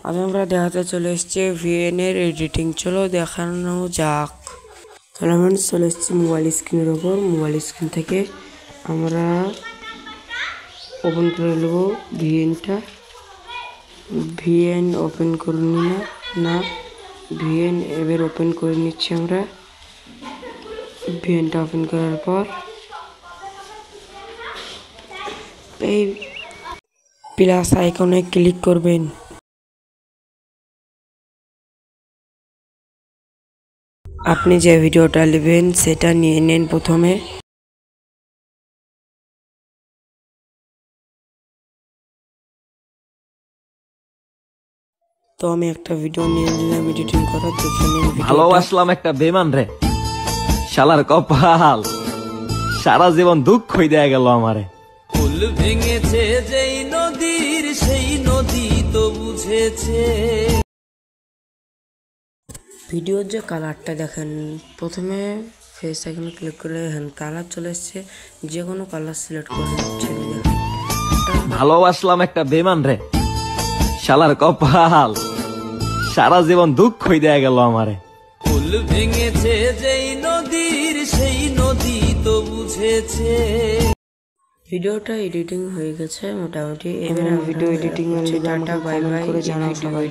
আজ আমরা দেখাতে চলে এসেছি ভিএন এর এডিটিং। চলো দেখানো যাক। চলো ফ্রেন্ডস, চলে এসেছি মোবাইল স্ক্রিনের ওপর। মোবাইল স্ক্রিন থেকে আমরা ওপেন করে নেব ভিএনটা। ভিএন ওপেন করে না ভিএন এবার ওপেন করে নিচ্ছি আমরা। ভিএনটা ওপেন করার পর এই প্লাস আইকনে ক্লিক করবেন। আপনি যে ভিডিওটা নেবেন সেটা নিয়ে নেন প্রথমে। তো আমি একটা ভিডিও নিয়ে নিলাম এডিটিং করার। দেখে নিন। ভালোবাসলাম একটা বেমান রে, শালার কপাল সারা জীবন দুঃখই দেয়া গেল আমারে। ফুল ভেঙেছে যেই নদীর সেই নদী তো বুঝেছে। ভিডিওর যে কালারটা দেখেন, প্রথমে ফেস আইকনে ক্লিক করে হ্যান্ড কালার চলে এসছে, যে কোনো কালার সিলেক্ট করে নিচ্ছেন। ভালোবাসলাম একটা বেমান রে, শালার কপাল সারা জীবন দুঃখই দেয়া গেল আমারে। ফুল ভেঙেছে যেই নদীর সেই নদী তো বুঝেছে। ভিডিওটা এডিটিং হয়ে গেছে মোটামুটি। এবার video editing tata bye bye করে জানাও সবাই।